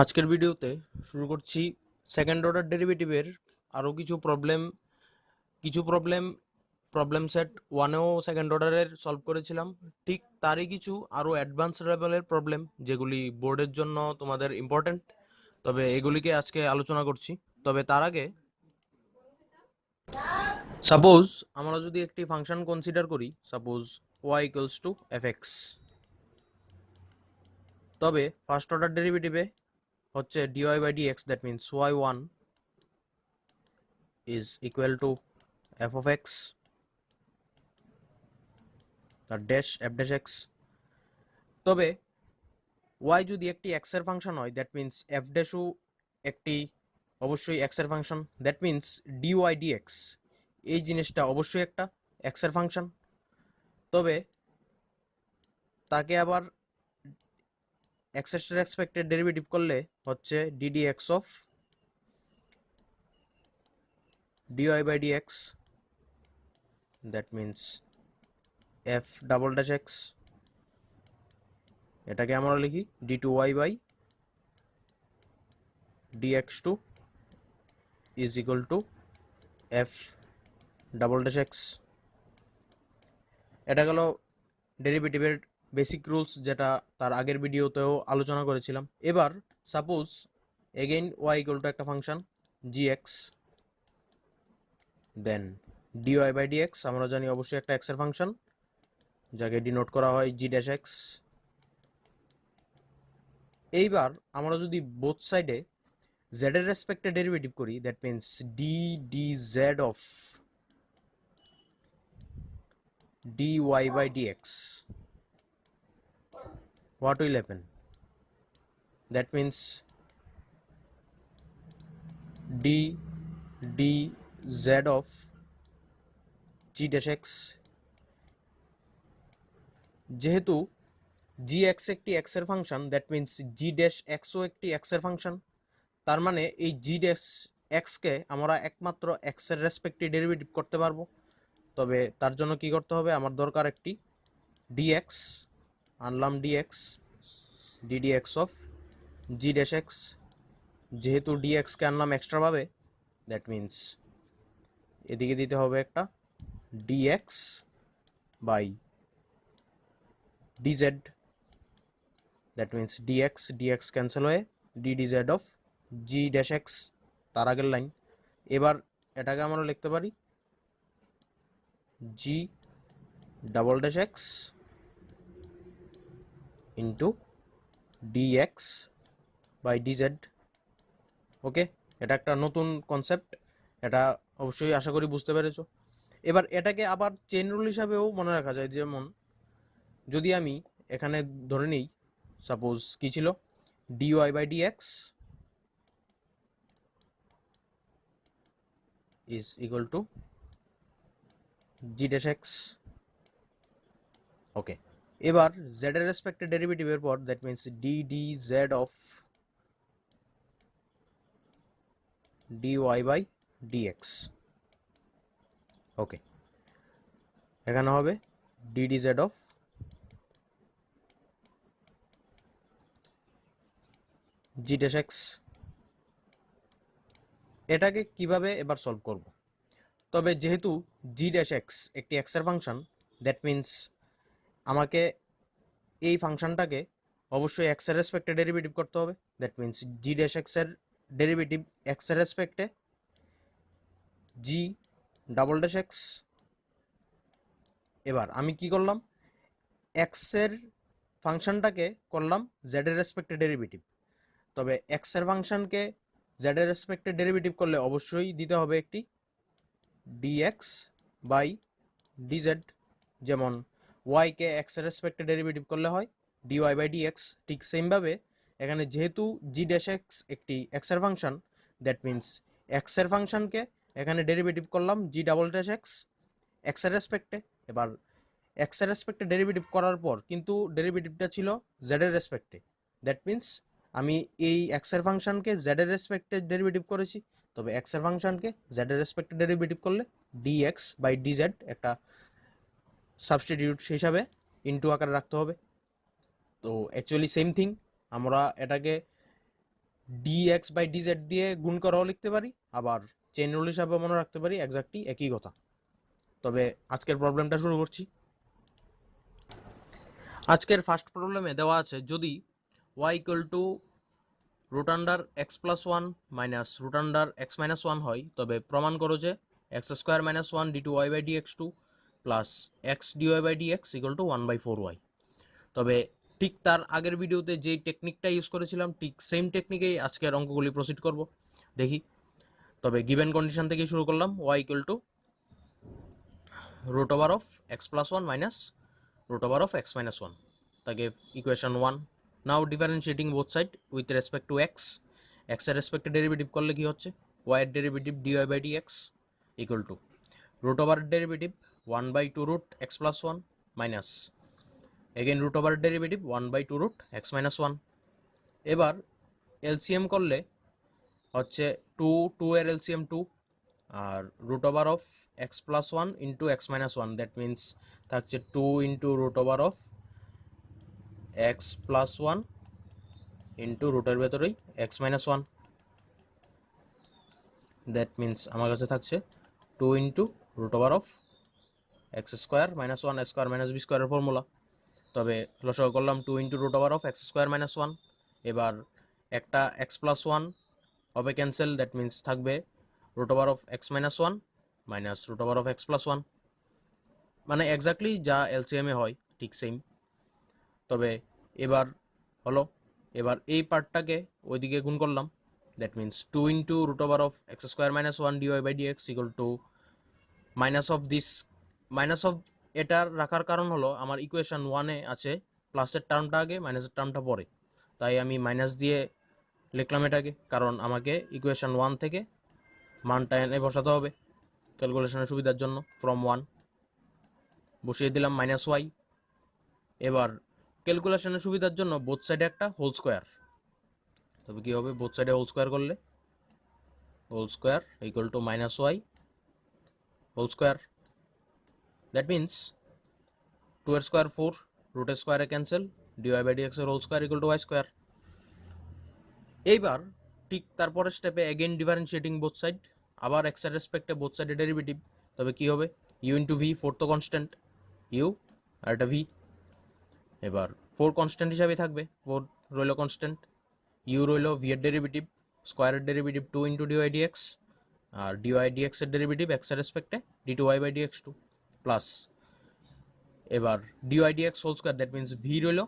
আজকের ভিডিওতে শুরু করছি সেকেন্ড অর্ডার ডেরিভেটিভের আরও কিছু প্রবলেম প্রবলেম সেট ওয়ানেও সেকেন্ড অর্ডারের সলভ করেছিলাম। ঠিক তারই কিছু আরও অ্যাডভান্স লেভেলের প্রবলেম যেগুলি বোর্ডের জন্য তোমাদের ইম্পর্ট্যান্ট, তবে এগুলিকে আজকে আলোচনা করছি। তবে তার আগে সাপোজ আমরা যদি একটি ফাংশন কনসিডার করি, suppose y equals to f x, তবে ফার্স্ট অর্ডার ডেরিভেটিভে হচ্ছে dy by dx, that means y one is equal to f of x তার ড্যাশ f ড্যাশ x। তবে y যদি একটি x এর ফাংশন হয়, দ্যাট মিনস f ড্যাশও একটি অবশ্যই x এর function, that means dy dx এই জিনিসটা অবশ্যই একটা x এর ফাংশন। তবে তাকে আবার x এর রেসপেক্টেড ডেরিভেটিভ করলে হচ্ছে ddx of dy by dx, that means f double dash x। এটাকে আমরা লিখি d2y by dx2 is equal to f double dash x। এটা গেল ডেরিভেটিভের বেসিক রুলস, যেটা তার আগের ভিডিওতেও আলোচনা করেছিলাম। এবার suppose again y equal to একটা function gx, then dy by dx আমরা জানি অবশ্যই একটা x এর ফাংশন, যাকে ডিনোট করা হয় g ড্যাশ x। এইবার আমরা যদি বোথ সাইডে z এর রেসপেক্টে ডেরিভেটিভ করি, that means d dz of dy by dx, what will happen? That means d dz of g dash x, যেহেতু gx একটি x এর function, that means g dash x ও একটি x এর function. তার মানে এই g dash x কে আমরা একমাত্র x এর রেসপেক্টে ডেরিভেটিভ করতে পারবো। তবে তার জন্য কি করতে হবে, আমার দরকার একটি dx, আনলাম dx ddx of g dash x, যেহেতু dx কে আনলাম এক্সট্রা ভাবে, দ্যাট মিনস এদিকে দিতে হবে একটা dx by dz, that means dx cancel হয়ে d dz of g dash x, তার আগের লাইন। এবার এটাকে আমরা লিখতে পারি g double dash x into dx by dz। Okay, এটা একটা নতুন কনসেপ্ট, এটা অবশ্যই আশা করি বুঝতে পেরেছো। এবার এটাকে আবার চেন রুল হিসাবেও মনে রাখা যায়, যেমন যদি আমি এখানে ধরে নিই, সাপোজ কি ছিল, dy by dx is equal to g dash x। Okay, এবার z এর রেসপেক্টে ডেরিভেটিভের পর, that means d dz of dy by dx। Okay, এখানে হবে d dz of g dash x। এটাকে কিভাবে এবার সলভ করব? তবে যেহেতু g dash x একটি x এর ফাংশন, দ্যাট মিনস আমাকে এই ফাংশনটাকে অবশ্যই x এর রেসপেক্টে ডেরিভেটিভ করতে হবে, that means g dash x এর ডেরিভেটিভ x এর রেসপেক্টে g ডাবল ড্যাশ x। এবার আমি কি করলাম, x এর ফাংশনটাকে করলাম z এর রেসপেক্টে ডেরিভেটিভ। তবে x এর ফাংশনকে z এর রেসপেক্টে ডেরিভেটিভ করলে অবশ্যই দিতে হবে একটি dx বাই dz, যেমন y কে x এর রেসপেক্টে ডেরিভেটিভ করলে হয় dy বাই dx। ঠিক সেমভাবে এখানে যেহেতু g dash x একটি x এর ফাংশন, দ্যাট মিনস x এর ফাংশনকে এখানে ডেরিভেটিভ করলাম g double dash x x এর রেসপেক্টে। এবার x এর রেসপেক্টে ডেরিভেটিভ করার পর কিন্তু ডেরিভেটিভটা ছিল z এর রেসপেক্টে, দ্যাট মিনস আমি এই x এর ফাংশনকে z এর রেসপেক্টে ডেরিভেটিভ করেছি। তবে x এর ফাংশনকে z এর রেসপেক্টে ডেরিভেটিভ করলে dx বাই dz একটা সাবস্টিটিউট হিসাবে ইনটু আকারে রাখতে হবে। তো অ্যাকচুয়ালি সেম থিং, আমরা এটাকে dx বাই dz দিয়ে গুণ করাও লিখতে পারি, আবার চেইন রুল হিসাবে মনে রাখতে পারি, এক্স্যাক্টলি একই কথা। তবে আজকের প্রবলেমটা শুরু করছি। আজকের ফার্স্ট প্রবলেমে দেওয়া আছে যদি y equal to root under x plus one minus root under x minus one হয়, তবে প্রমাণ করো যে x square minus one d two y by d x two plus x d y by d x equal to 1/4y। তবে ঠিক তার আগের ভিডিওতে যেই টেকনিকটা ইউজ করেছিলাম ঠিক সেম টেকনিকেই আজকের অঙ্কগুলি প্রসিড করব, দেখি। তবে গিভেন কন্ডিশন থেকেই শুরু করলাম, y equal to root over of x plus one minus root over of x minus 1, তাকে equation 1। Now differentiating both side with respect to x, x এর রেসপেক্টে ডেরিভেটিভ করলে কি হচ্ছে y এর derivative dy by dx equal to root over derivative 1/2 root x plus one minus again root over derivative 1/2 root x minus one. এবার LCM করলে হচ্ছে 2 এর এলসিএম 2, আর root over of x plus one into x minus one, that means থাকছে 2 into root over of x plus one into রুটের ভেতরেই x minus one, that means আমার কাছে থাকছে 2 into root over of x square minus one square minus b স্কোয়ারের formula. তবে লসাগু করলাম 2 into root over of x square minus one. এবার একটা এক্স প্লাস ওয়ান হবে ক্যান্সেল, দ্যাট মিনস থাকবে root over of x minus one minus root over of x plus one, মানে exactly যা এলসিএমে হয় ঠিক সেম। তবে এবার হলো, এবার এই পার্টটাকে ওইদিকে গুণ করলাম, that means 2 into root over of x square minus one dy by dx equal to minus of this. Minus of এটার রাখার কারণ হলো আমার ইকুয়েশন 1-এ আছে প্লাসের টার্মটা আগে মাইনাসের টার্মটা পরে, তাই আমি মাইনাস দিয়ে লিখলাম এটাকে, কারণ আমাকে ইকুয়েশন 1 থেকে মানটা এনে বসাতে হবে ক্যালকুলেশনের সুবিধার জন্য। ফ্রম 1 বসিয়ে দিলাম মাইনাস ওয়াই। এবার ক্যালকুলেশনের সুবিধার জন্য বোথ সাইডে একটা হোল স্কোয়ার, তবে কী হবে বোথ সাইডে হোল স্কোয়ার করলে whole square equal to minus y whole square, that means 2 এর স্কোয়ার 4, রুটের স্কোয়ারে ক্যান্সেল, ডিওয়াই বাই ডিএক্স এর whole square equal to y square. এইবার ঠিক তারপরের স্টেপে এগেন ডিফারেন্সিয়েটিং বোথ সাইড, আবার এক্স এর রেসপেক্টে বোথ সাইডে ডেরিভেটিভ, তবে কী হবে ইউ ইন্টু ভি, 4 তো কনস্ট্যান্ট, ইউ আর একটা ভি। এবার 4 কনস্ট্যান্ট হিসাবে থাকবে, 4 রইল কনস্ট্যান্ট, ইউ রইল ভি এর ডেরিভেটিভ স্কোয়ারের ডেরিভেটিভ 2 ইন্টু ডিওয়াই ডিএক্স, আর ডিওয়াই ডিএক্স এর ডেরিভেটিভ এক্স এর রেসপেক্টে d two y by dx two plus এবার dy dx whole square, that means v রইল।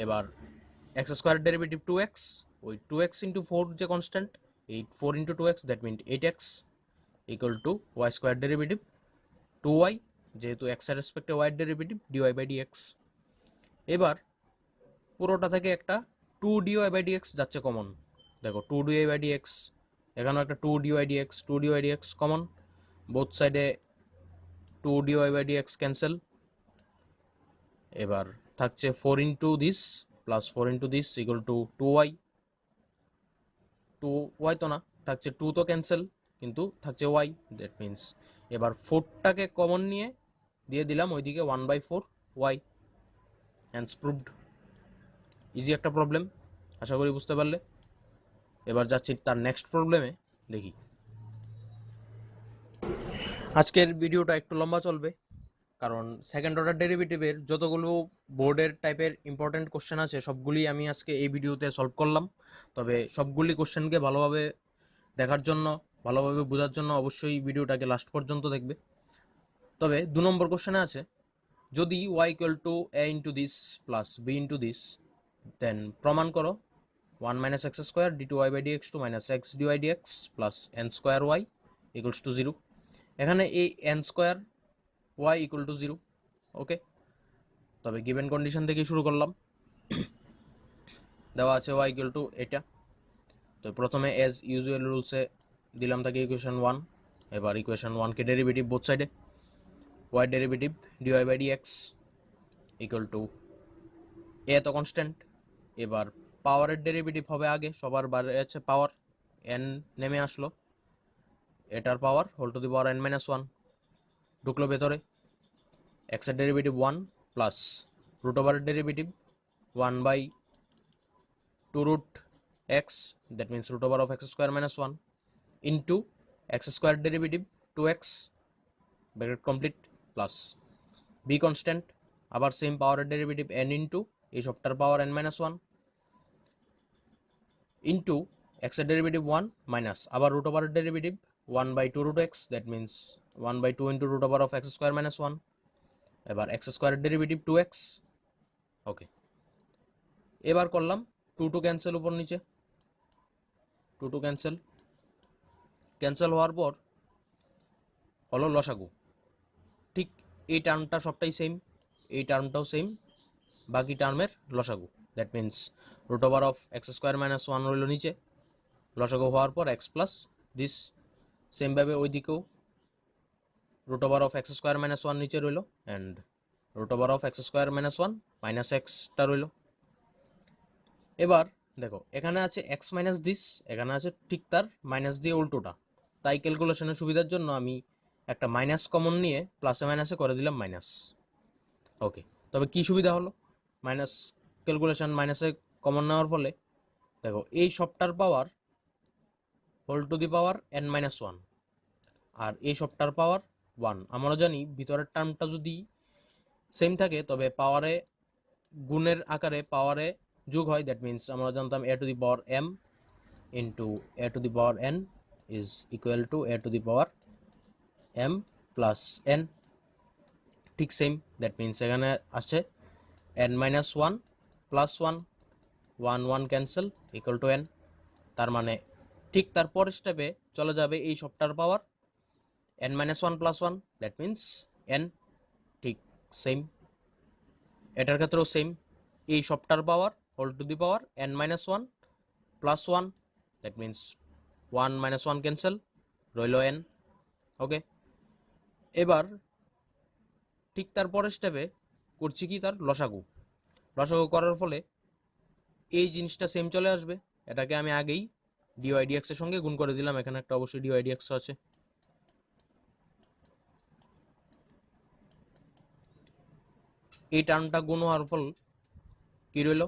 এবার এক্স স্কোয়ারের ডেরিভেটিভ 2x, ওই 2x ইন্টু 4 যে কনস্ট্যান্ট, এই 4 into 2x that mean 8x equal to y square derivative 2y, যেহেতু x এর রেসপেক্টে y derivative dy by dx. এবার পুরোটা থেকে একটা 2 ডিওয়াই বাই ডিএক্স যাচ্ছে কমন, দেখো 2 ডিওয়াই বাই ডিএক্স, এখানেও একটা 2 dy dx, 2 dy dx common, both সাইডে 2 ডিওয়াই বাই ডিএক্স ক্যান্সেল। এবার থাকছে 4 into this plus 4 into this equal to 2y, 2y তো না, থাকছে 2 তো ক্যান্সেল কিন্তু থাকছে y, দ্যাট মিনস এবার 4টাকে কমন নিয়ে দিয়ে দিলাম ওইদিকে 1/4y, হ্যান্স প্রুভড। ইজি একটা প্রবলেম, আশা করি বুঝতে পারলে। এবার যাচ্ছি তার নেক্সট প্রবলেমে, দেখি। আজকের ভিডিওটা একটু লম্বা চলবে, কারণ সেকেন্ড অর্ডার ডেরিভেটিভের যতগুলো বোর্ডের টাইপের ইম্পর্টেন্ট কোশ্চেন আছে সবগুলি আমি আজকে এই ভিডিওতে সলভ করলাম। তবে সবগুলি কোশ্চেনকে ভালোভাবে দেখার জন্য, ভালোভাবে বোঝার জন্য অবশ্যই ভিডিওটাকে লাস্ট পর্যন্ত দেখবে। তবে 2 নম্বর কোশ্চেনে আছে যদি y equal to a into this plus b into this, then প্রমাণ করো 1 minus x square d two y by dx two minus x dy dx plus n square y equals to 0। এখানে এই n square y equal to 0, okay. তবে given condition থেকে শুরু করলাম, দেওয়া আছে y ইকুয়াল টু এটা, তো প্রথমে এজ ইউজুয়াল রুলসে দিলাম তাকে ইকুয়েশন 1। এবার ইকুয়েশন 1কে ডেরিভেটিভ বোথ সাইডে, y derivative dy by dx equal to a তো কনস্ট্যান্ট, এবার পাওয়ারের ডেরিভেটিভ হবে আগে, সবার বারে আছে পাওয়ার, n নেমে আসলো, এটার power whole to the power n minus 1 ঢুকলো ভেতরে, এক্স এর ডেরিভেটিভ 1 প্লাস রুট ওভারের derivative 1/2 root x, that means root over of x square minus 1 into x square derivative 2x bracket complete plus b constant আবার same পাওয়ারের derivative n into এই সবটার power n minus 1 into x এর derivative 1 minus আবার root ওভারের derivative 1 by 2 root x, that means 1 by 2 into root over of x square minus 1 এবার x square derivative 2x ওকে এবার করলাম 2 টু ক্যান্সেল উপর নিচে 2 টু ক্যান্সেল হওয়ার পর হলো লসাগু ঠিক এই টার্মটা সবটাই সেম এই টার্মটাও সেম বাকি টার্মের লসাগু that means root over of x square minus 1 রইল নিচে লসাগু হওয়ার পর এক্স প্লাস দিস সেমভাবে ওই দিকেও root over of x square minus 1 নিচে রইল and root over of x square minus 1 minus এক্সটা রইল এবার দেখো এখানে আছে এক্স মাইনাস দিস এখানে আছে ঠিক তার মাইনাস দিয়ে উল্টোটা তাই ক্যালকুলেশনের সুবিধার জন্য আমি একটা মাইনাস কমন নিয়ে প্লাসে মাইনাসে করে দিলাম মাইনাস ওকে তবে কি সুবিধা হলো মাইনাস ক্যালকুলেশন মাইনাসে কমন নেওয়ার ফলে দেখো এই সবটার power whole to the power n minus 1 আর এই সবটার পাওয়ার 1 আমরা জানি ভিতরের টার্মটা যদি সেম থাকে তবে পাওয়ারে গুণের আকারে পাওয়ারে যোগ হয় দ্যাট মিন্স আমরা জানতাম a to the power m into a to the power n is equal to a to the power m plus n ঠিক সেম দ্যাট মিন্স এখানে আছে n minus 1 plus 1 1 1 cancel equal to n তার মানে ঠিক তারপর স্টেপে চলে যাবে এই সবটার power n minus 1 plus 1 that means n ঠিক সেম এটার ক্ষেত্রেও সেম এই সবটার power whole to the power n minus 1 plus 1 that means 1 minus 1 cancel রইল n ওকে এবার ঠিক তারপরের স্টেপে করছি কি তার লসাগু করার ফলে এই জিনিসটা সেম চলে আসবে এটাকে আমি আগেই dy dx এর সঙ্গে গুণ করে দিলাম এখানে একটা অবশ্যই dy dx আছে এই টার্মটা গুণ হওয়ার ফল কি রইল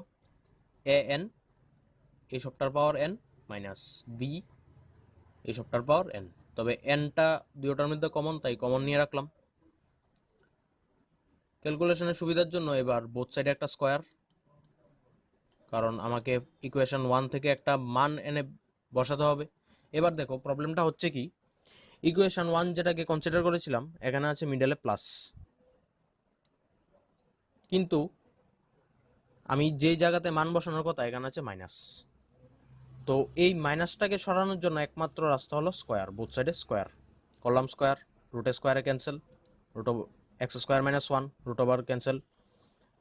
an এই সবটার পাওয়ার n মাইনাস b এই সবটার পাওয়ার n তবে nটা দুটোটার মধ্যে কমন তাই কমন নিয়ে রাখলাম ক্যালকুলেশনের সুবিধার জন্য এবার বোথ সাইডে একটা স্কয়ার কারণ আমাকে ইকুয়েশন 1 থেকে একটা মান এনে বসাতে হবে এবার দেখো প্রবলেমটা হচ্ছে কি ইকুয়েশন 1 যেটাকে কনসিডার করেছিলাম এখানে আছে মিডলে প্লাস কিন্তু আমি যে জায়গাতে মান বসানোর কথা এখানে আছে মাইনাস তো এই মাইনাসটাকে সরানোর জন্য একমাত্র রাস্তা হলো স্কয়ার বোথ সাইডে স্কয়ার করলাম স্কয়ার রুট স্কয়ারে cancel root of x square minus 1 root over cancel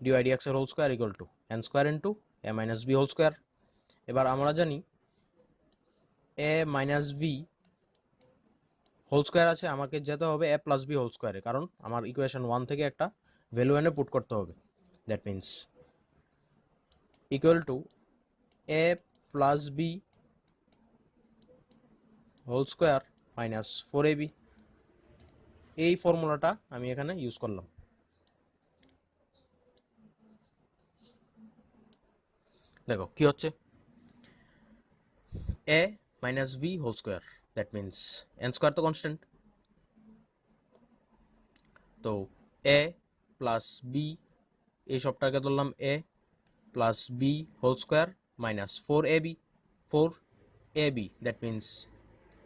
dy dx এর whole square equal to n square into a minus b whole square এবার আমরা জানি a minus b whole square আছে আমাকে যেতে হবে a প্লাস b হোল স্কয়ারে কারণ আমার ইকুয়েশন 1 থেকে একটা ভ্যালু এনে পুট করতে হবে that means equal to a plus b whole square minus 4ab এই ফর্মুলাটা আমি এখানে ইউজ করলাম দেখো কি হচ্ছে a minus b whole square that means n square তো কনস্ট্যান্ট তো a plus b এই সবটাকে ধরলাম a plus b whole square minus 4ab that means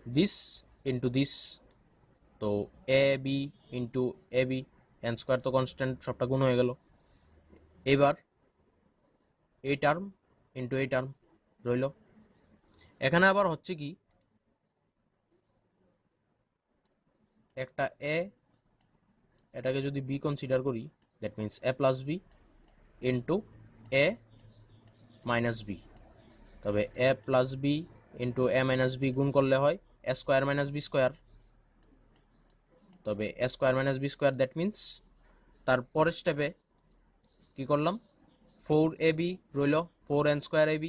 this into this তো ab into ab n square তো কনস্ট্যান্ট সবটা গুণ হয়ে গেল এবার এই টার্ম ইনটু এই টার্ম রইল এখানে আবার হচ্ছে কি একটা a এটাকে যদি b কনসিডার করি that means a plus b into a minus b তবে a plus b into a minus b গুণ করলে হয় a square minus b square তবে a square minus b square that means তারপরের স্টেপে কি করলাম 4ab রইল 4n স্কয়ার ab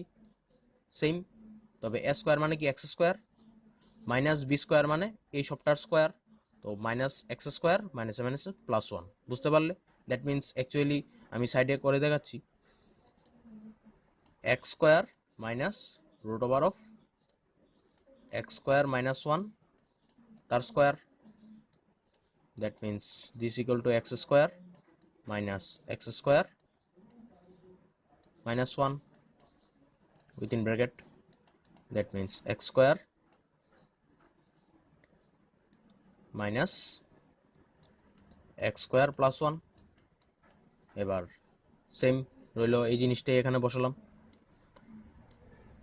সেম তবে a স্কয়ার মানে কি x square minus b square মানে এই সবটার স্কয়ার তো minus x square minus minus plus 1 বুঝতে পারলে দ্যাট মিন্স অ্যাকচুয়ালি আমি সাইডে করে দেখাচ্ছি x square minus root over of x square minus 1 তার square, that means this equal to x square minus x square minus 1 within bracket, that means x square minus x square plus 1। এবার same রইল, এই জিনিসটাই এখানে বসালাম,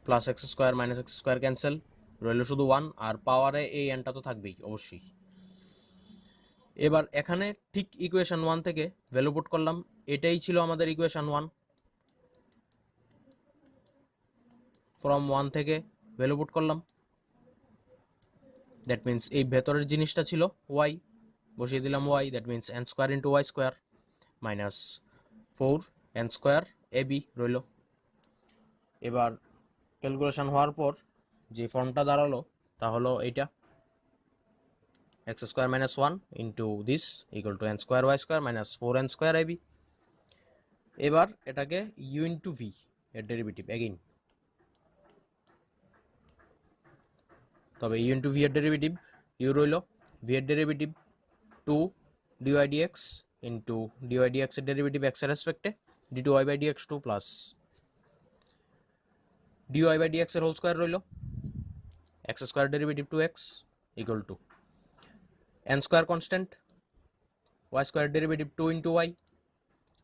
plus x square minus x square cancel, রইল শুধু 1, আর পাওয়ারে এই এনটা তো থাকবেই অবশ্যই। এবার এখানে ঠিক ইকুয়েশন 1 থেকে ভ্যালু পুট করলাম, এটাই ছিল আমাদের ইকুয়েশন 1, ফ্রম 1 থেকে ভ্যালু পুট করলাম, দ্যাট মিন্স এই ভেতরের জিনিসটা ছিল y, বসিয়ে দিলাম y, that means n square into y square minus 4n square ab রইল। এবার ক্যালকুলেশন হওয়ার পর যে ফর্মটা দাঁড়ালো তা হলো এইটা, x square minus 1 into this equal to n square y square minus 4n square ab। এবার এটাকে u ইন্টু v এর ডেরিভেটিভ এগেইন, তবে u ইন্টু v এর ডেরিভেটিভ u রইল, v এর derivative 2 dy dx into dy dx এর derivative x এর রেসপেক্টে d2y by dx2 plus dy by dx এর হোল স্কোয়ার রইল, x square derivative 2x equal to n square constant, y square derivative 2 into y,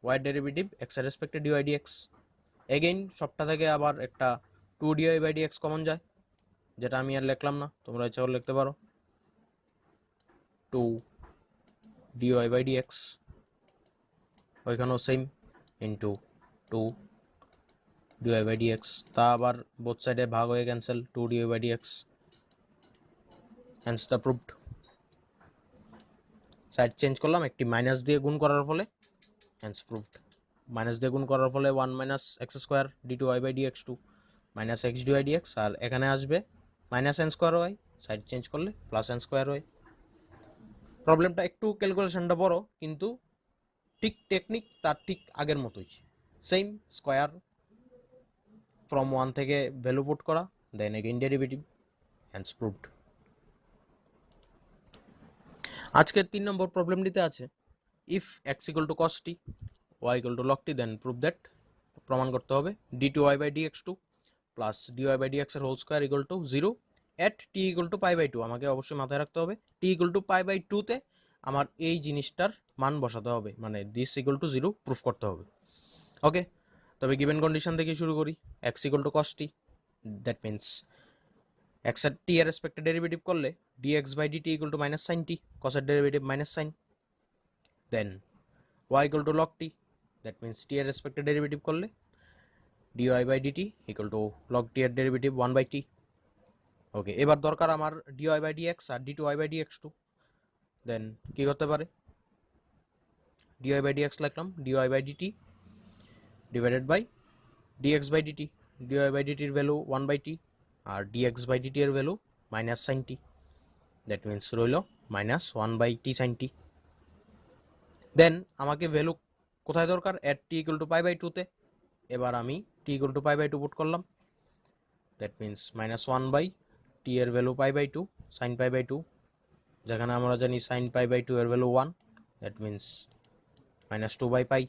y derivative x এর রেসপেক্টে dy dx। Again সবটা থেকে আবার একটা 2 dy by dx common যায়, যেটা আমি আর লিখলাম না, তোমরা ইচ্ছা করে লিখতে পারো 2 dy বাই dx, ওইখানেও same into 2 dy by dx, তা আবার বোথ সাইডে ভাগ হয়ে cancel, 2 dy by dx, hence the proved. Side change করলাম, একটি মাইনাস দিয়ে গুণ করার ফলে হ্যান্স প্রুভড, মাইনাস দিয়ে গুণ করার ফলে 1 minus x square d2y by dx2 minus x dy dx, আর এখানে আসবে minus n square y, side change করলে প্লাস n স্কোয়ার y। প্রবলেমটা একটু ক্যালকুলেশনটা বড়, কিন্তু ঠিক টেকনিক তার ঠিক আগের মতোই, সেম স্কোয়ার ফ্রম 1 থেকে ভ্যালু পুট করা, then again derivative, hence proved. আজকের 3 নম্বর প্রবলেমটিতে আছে if x equal to cos t y equal to log t then prove that, প্রমাণ করতে হবে d2y by dx2 plus dy by dx এর whole square equal to 0 at t equal to pi by 2। আমাকে অবশ্যই মাথায় রাখতে হবে t equal to pi by 2তে আমার এই জিনিসটার মান বসাতে হবে, মানে দিস ইকুয়াল টু 0 প্রুফ করতে হবে। ওকে, তবে গিভেন কন্ডিশন থেকে শুরু করি, x equal to cos t, that means x এর টি এর রেসপেক্টে ডেরিভেটিভ করলে dx by dt equal to minus sine t, কসের derivative minus sine, then y equal to log t, that means t এর রেসপেক্টে ডেরিভেটিভ করলে dy by dt equal to log t এর derivative 1 by টি। ওকে, এবার দরকার আমার dy by dx আর d2y by dx2, then কি করতে পারে, dy বাই dx লিখলাম, dy by dt divided by dx by dt, dy by dt এর ভ্যালু 1 বাই টি আর dx বাই dt এর ভ্যালু minus sine t, that means রইল minus 1 by t sine t. Then আমাকে value কোথায় দরকার, at t equal to pi by 2তে, এবার আমি t equal to pi by 2 put করলাম, that means minus 1 by t এর value pi by 2 sine pi by 2, যেখানে আমরা জানি সাইন পাই বাই 2 এর value 1, that means minus 2 by pi.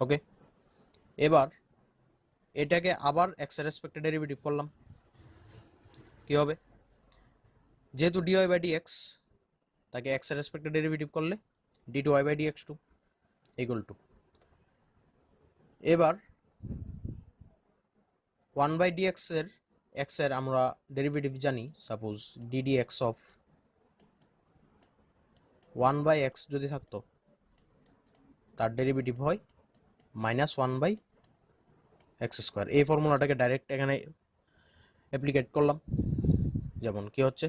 Okay, এবার এটাকে আবার এক্স এর রেসপেক্টে ডেরিভেটিভ করলাম, কি হবে, যেহেতু dy বাই dx তাকে এক্স এর রেসপেক্টে ডেরিভেটিভ করলে d2y by dx2 equal two, এবার 1 বাই dx এর x এর আমরা ডেরিভেটিভ জানি, suppose ddx of 1 by x যদি থাকতো তার ডেরিভেটিভ হয় মাইনাস 1 বাই এক্স স্কোয়ার। এই ফর্মুলাটাকে ডাইরেক্ট এখানে অ্যাপ্লিকেট করলাম, যেমন কি হচ্ছে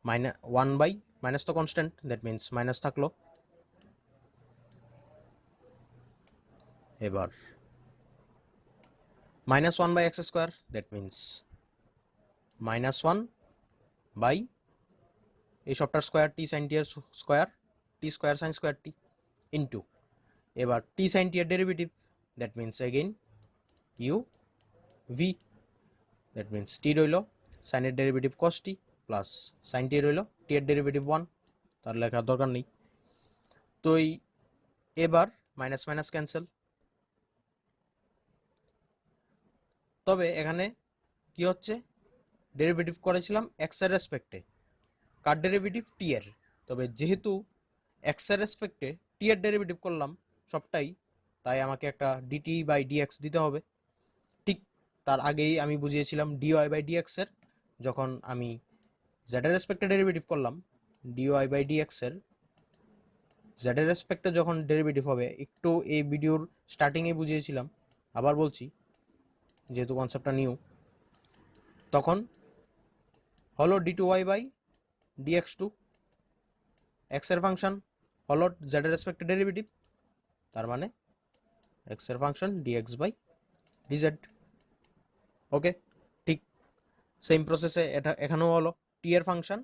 মাইনাস 1 বাই মাইনাস তো কনস্ট্যান্ট, দ্যাট মিন্স মাইনাস থাকলো, এবার minus 1 by x square, that means minus 1 by এই সবটার স্কোয়ার টি সাইন টি এর square, t square sine square t into এবার t sin t এর derivative, that means again u v, that means t রইল sine এর derivative cos t plus sine t রইল t এর derivative 1, তার লেখার দরকার নেই। তো এবার মাইনাস মাইনাস ক্যান্সেল। তবে এখানে কি হচ্ছে, ডেরিভেটিভ করেছিলাম এক্স এর রেসপেক্টে, কার ডেরিভেটিভ টি এর। তবে যেহেতু এক্স এর রেসপেক্টে টি এর ডেরিভেটিভ করলাম সবটাই, তাই আমাকে একটা ডিটি বাই ডিএক্স দিতে হবে। ঠিক তার আগেই আমি বুঝিয়েছিলাম ডিওয়াই বাই ডিএক্স এর, যখন আমি জেড এর রেসপেক্টে ডেরিভেটিভ করলাম, ডিওয়াই বাই ডিএক্স এর জেড এর রেসপেক্টে যখন ডেরিভেটিভ হবে, একটু এই ভিডিওর স্টার্টিংয়ে বুঝিয়েছিলাম, আবার বলছি যেহেতু কনসেপ্টটা নিউ, তখন হলো d two y by dx two, x এর ফাংশন হলো জেড এর রেসপেক্টে ডেরিভেটিভ, তার মানে এক্স এর function dx by dz. Okay, ঠিক সেম প্রসেসে এটা এখানেও হলো টি এর ফাংশন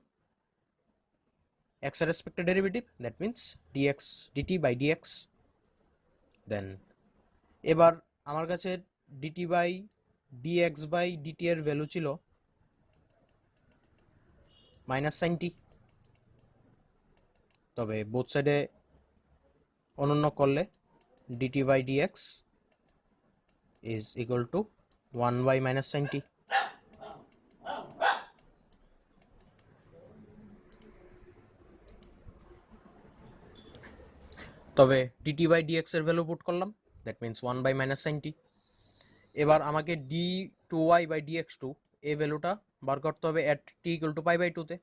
এক্স এর রেসপেক্টে derivative, that means dx dt by dx. Then এবার আমার কাছে dt by dx by dt এর ভ্যালু ছিল মাইনাস সাইন টি, তবে বোথ সাইডে অনন্য করলে dt by dx is equal to 1 by minus sine t. তবে ডিটি বাই ডিএক্স এর ভ্যালু পুট করলাম, that means 1 by minus sine t. এবার আমাকে d two y by dx two এই ভ্যালুটা বার করতে হবে at t equal to pi by টুতে।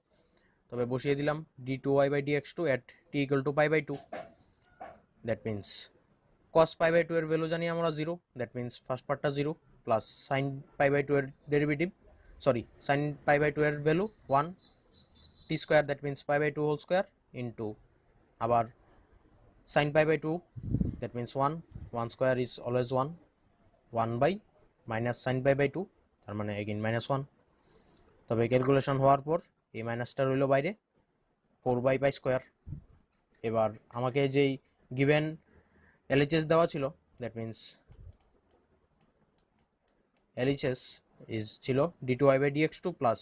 তবে বসিয়ে দিলাম d two y by dx two at t equal to pi by two, that means cos pi by two এর ভ্যালু জানি আমরা 0, দ্যাট মিনস ফার্স্ট পার্টটা 0 plus sine pi by two এর derivative, sorry sine pi by two এর value 1 t square, that means pi by two whole square into আবার sine pi by two, that means 1 square is always 1 by minus sine pi by two, তার মানে again minus 1। তবে calculation হওয়ার পর এই মাইনাসটা রইল বাইরে 4 বাই পাই স্কোয়ার। এবার আমাকে যেই গিভেন এলএইচএস দেওয়া ছিল, দ্যাট মিনস এলএইচএস ইজ ছিল d two y by dx two plus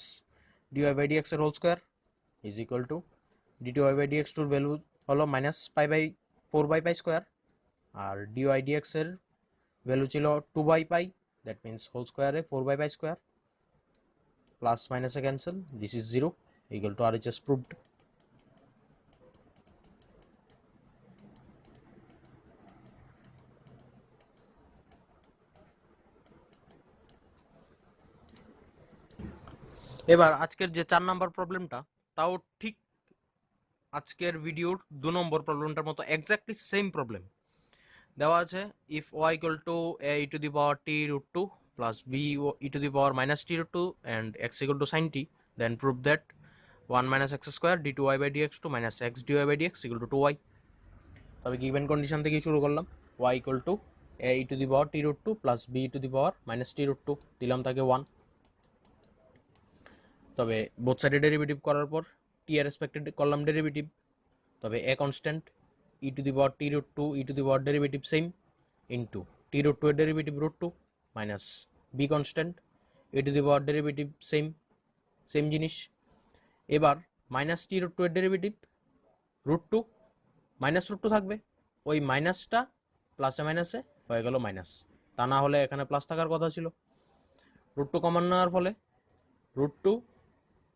dy by dx এর whole square is equal to d two y by dx টুর ভ্যালু হলো minus pi by 4 by pi square, আর dy dx এর value ছিল 2 by pi, that means whole স্কোয়ারে 4 by pi square, plus মাইনাসে cancel, this is 0 equal to RHS proved. এবার আজকের যে 4 নাম্বার প্রবলেমটা, তাও ঠিক আজকের ভিডিওর 2 নম্বর প্রবলেমটার মতো এক্স্যাক্টলি সেম প্রবলেম দেওয়া আছে। If y equal to a e to the power t root two plus b e to the power minus t root two and x equal to sine t, then prove that 1 minus x square d two y by d x two minus x d y by d x equal to 2y। তবে given condition থেকেই শুরু করলাম, y equal to a e to the power t root two plus b e to the power minus t root two, দিলাম তাকে 1। তবে both সাইডে derivative করার পর টি এর রেসপেক্টেড করলাম ডেরিভেটিভ, তবে a constant e to the power t root two e to the power derivative same into t root two এর derivative root two minus b constant e to the power derivative same জিনিস। এবার minus t root two এর derivative root two minus root two থাকবে, ওই মাইনাসটা প্লাসে মাইনাসে হয়ে গেল মাইনাস, তা না হলে এখানে প্লাস থাকার কথা ছিল। রুট টু কমন নেওয়ার ফলে root two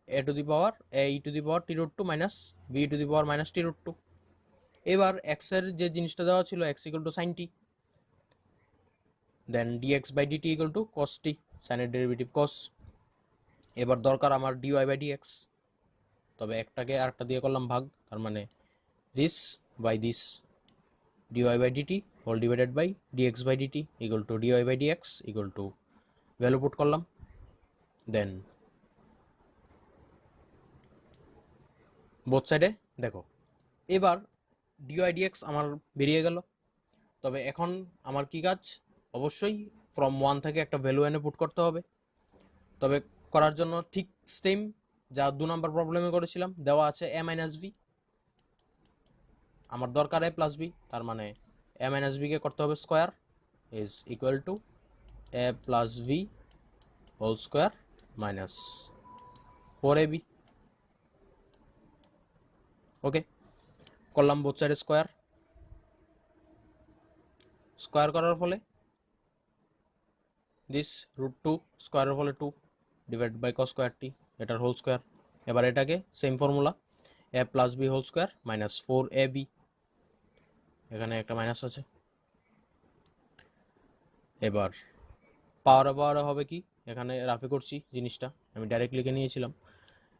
a to the power a e to the power t root two minus b to the power minus t root two. এবার এক্স এর যে জিনিসটা দেওয়া ছিল x equal to sine t, then dx by DT equal to cos t, সাইনের derivative কস। এবার দরকার আমার ডিওয়াই বাই ডিএক্স, তবে একটাকে আরেকটা দিয়ে করলাম ভাগ, তার মানে this by this d y by d t whole divided by dx by DT equal to d y by dx equal to value put করলাম, দেন বোথ সাইডে দেখো। এবার ডিওয়াই ডিএক্স আমার বেরিয়ে গেল। তবে এখন আমার কি কাজ, অবশ্যই ফ্রম 1 থেকে একটা ভ্যালু এনে পুট করতে হবে। তবে করার জন্য ঠিক সেম যা 2 নম্বর প্রবলেমে করেছিলাম, দেওয়া আছে এ মাইনাস ভি, আমার দরকার এ প্লাস বি, তার মানে a মাইনাস বি কে করতে হবে square is equal to a plus b whole square minus 4ab। Okay, করলাম বোথ সাইডে স্কোয়ার। স্কোয়ার করার ফলে দিস √2 স্কোয়ারের ফলে 2 divide by cos square t, এটার হোল স্কোয়ার। এবার এটাকে same formula a plus b whole square minus 4ab, এখানে একটা মাইনাস আছে। এবার পাওয়ারে হবে কি, এখানে রাফে করছি জিনিসটা, আমি ডাইরেক্ট লিখে নিয়েছিলাম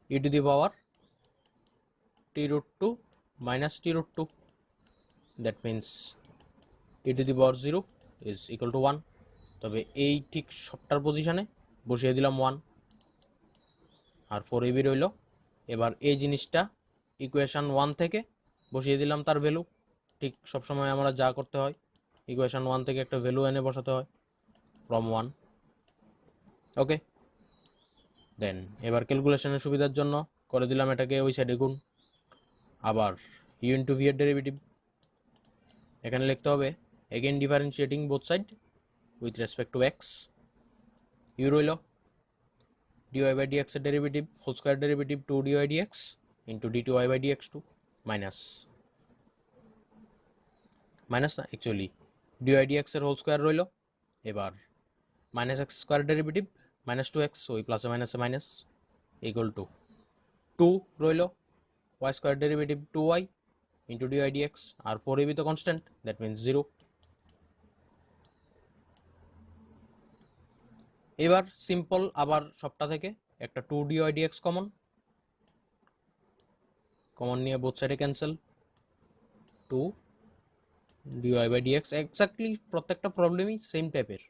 e to the power t√2 minus t√2, that means e to the power 0 is equal to 1। তবে এই ঠিক সবটার পজিশানে বসিয়ে দিলাম 1 আর 4ab রইল। এবার এই জিনিসটা ইকুয়েশান 1 থেকে বসিয়ে দিলাম তার ভ্যালু। ঠিক সবসময় আমরা যা করতে হয়, ইকুয়েশান 1 থেকে একটা ভ্যালু এনে বসাতে হয় ফ্রম 1। ওকে, দেন এবার ক্যালকুলেশনের সুবিধার জন্য করে দিলাম এটাকে ওই সাইডে গুণ। আবার ইউ ইন্টু ভি এর ডেরিভেটিভ এখানে লিখতে হবে, again differentiating both side with respect to x. U রইল dy by dx এর derivative whole square derivative 2 dy dx into d2y by dx2 minus না অ্যাকচুয়ালি dy dx এর হোল স্কোয়ার রইল। এবার minus x square derivative minus 2x, ওই প্লাসে মাইনাসে minus equal to 2 রইল y square derivative 2y into dy dx, আর 4ab তো constant, that means 0। এবার সিম্পল আবার সবটা থেকে একটা 2 dy dx কমন নিয়ে বোথ সাইডে cancel, 2 dy by dx। Exactly প্রত্যেকটা প্রবলেমই সেম টাইপের,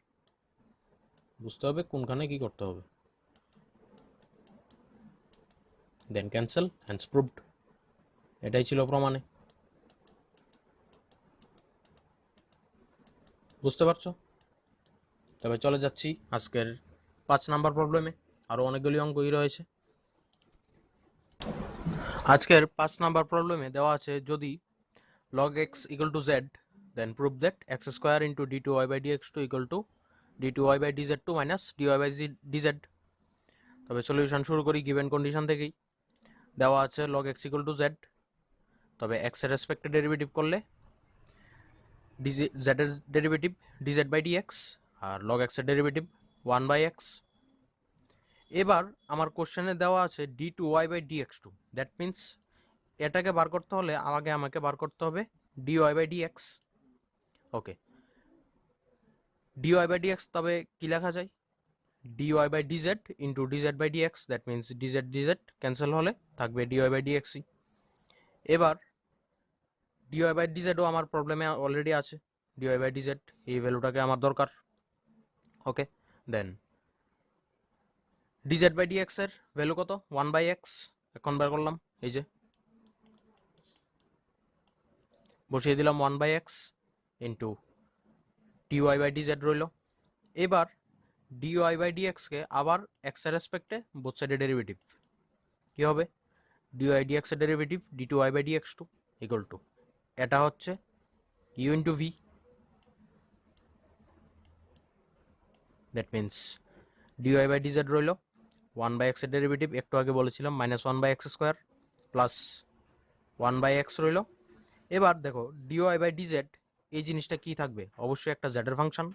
বুঝতে হবে কোনখানে কি করতে হবে। দেন ক্যান্সেল, হ্যান্স প্রুভড। এটাই ছিল প্রমাণে, বুঝতে পারছো? তবে চলে যাচ্ছি আজকের 5 নাম্বার প্রবলেমে, আরও অনেকগুলি অঙ্কই রয়েছে। আজকের 5 নাম্বার প্রবলেমে দেওয়া আছে, যদি log x equal to z, then prove that x square into d2y by dx2 equal to d2y by dz2 minus dy by dz। তবে সলিউশন শুরু করি গিভেন কন্ডিশন থেকেই। দেওয়া আছে log x equal to z, তবে x এর রেসপেক্টে derivative করলে z এর ডেরিভেটিভ dz by dx, আর log x এর ডেরিভেটিভ 1 by x। এবার আমার কোশ্চেনে দেওয়া আছে d2y by dx2, that means এটাকে বার করতে হলে আমাকে বার করতে হবে dy by dx। Okay, dy by dx তবে কি লেখা যায়, dy by dz into dz by dx, that means dz cancel হলে থাকবে dy by dx। এবার dy by dz ও আমার প্রবলেমে অলরেডি আছে, dy by dz এই ভ্যালুটাকে আমার দরকার। ওকে, দেন dz by dx এর ভ্যালু কত, 1 by x। এখন বার করলাম, এই যে বসিয়ে দিলাম 1 by x into dy by dz রইল। এবার dy by dx কে আবার x এর রেসপেক্টে বোথ সাইডে ডেরিভেটিভ কি হবে, dy dx এর derivative d2y by dx2 equal two, এটা হচ্ছে u into v, that means dy by dz রইল 1 by x এর ডেরিভেটিভ, একটু আগে বলেছিলাম minus 1 by x square plus 1 by x রইল। এবার দেখো dy by dz এই জিনিসটা কি থাকবে, অবশ্যই একটা z এর ফাংশন,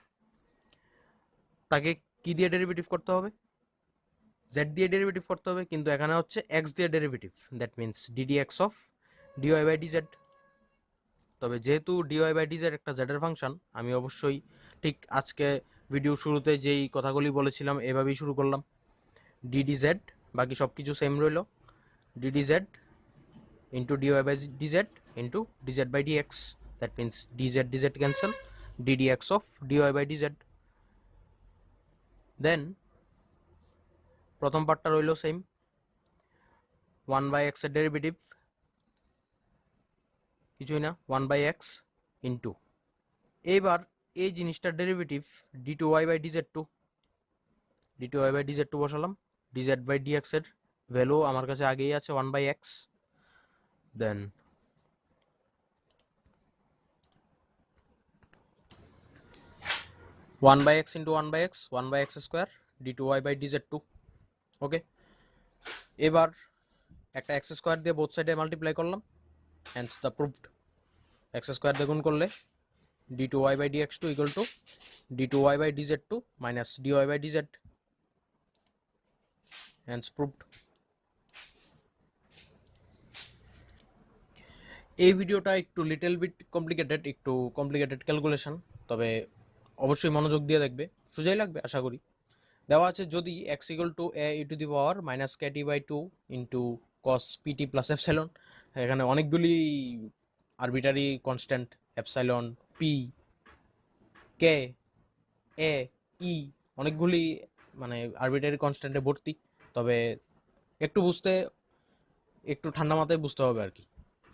তাকে কি দিয়ে ডেরিভেটিভ করতে হবে, z দিয়ে ডেরিভেটিভ করতে হবে, কিন্তু এখানে হচ্ছে x দিয়ে derivative, that means ddx of dy by dz। তবে যেহেতু dy by dz একটা z এর ফাংশন, আমি অবশ্যই ঠিক আজকে ভিডিও শুরুতে যেই কথাগুলি বলেছিলাম এভাবেই শুরু করলাম, ddz, বাকি সব কিছু সেম রইল, ddz into dy by dz into dz by dx, that means dz cancel, ddx of dy by dz। দেন প্রথম পার্টটা রইল সেম, 1 by x এর ডেরিভেটিভ কিছুই না 1 by x ইন্টু, এইবার এই জিনিসটার ডেরিভেটিভ d2y by dz2 বসালাম, dz by dx এর ভ্যালু আমার কাছে আগেই আছে 1 by x। Then 1 by x into 1 by x, 1 by x square d2y by dz2. ওকে, এবার একটা x স্কোয়ার দিয়ে বোথ সাইডে মাল্টিপ্লাই করলাম, hence the proved। x square দিয়ে গুণ করলে d2y by dx2 equal to d2y by dz2 minus dy by dz, hence proved। এই ভিডিওটা একটু লিটল বিট কমপ্লিকেটেড, একটু কমপ্লিকেটেড ক্যালকুলেশন, তবে অবশ্যই মনোযোগ দিয়ে দেখবে, সোজাই লাগবে আশা করি। দেওয়া আছে যদি x equal to a e to the power minus kt by 2 into cos PT plus epsilon, এখানে অনেকগুলি arbitrary constant, epsilon, p, k, a, e, অনেকগুলি মানে আরবিটারি কনস্ট্যান্টে ভর্তি, তবে একটু বুঝতে, একটু ঠান্ডা মাথায় বুঝতে হবে আর কি,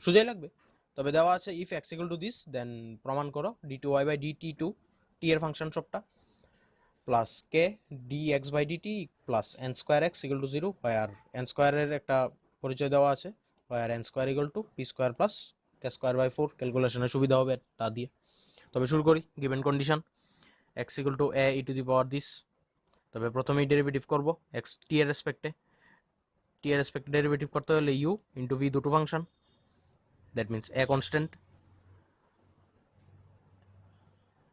সোজাই লাগবে। তবে দেওয়া আছে if x equal to this, then প্রমাণ করো d2y বাই dt2 টি এর ফাংশন সবটা plus k dx by dt plus n square x equal to 0, আর n স্কোয়ারের একটা পরিচয় দেওয়া আছে, আর n square equal to p square plus k square by 4, ক্যালকুলেশনের সুবিধা হবে তা দিয়ে। তবে শুরু করি, given condition x equal to a e to the power this, তবে প্রথমেই ডেরিভেটিভ করব x টি এর রেসপেক্টে, টি এর রেসপেক্টে ডেরিভেটিভ করতে হলে u ইন্টু v দুটো function, that means a constant,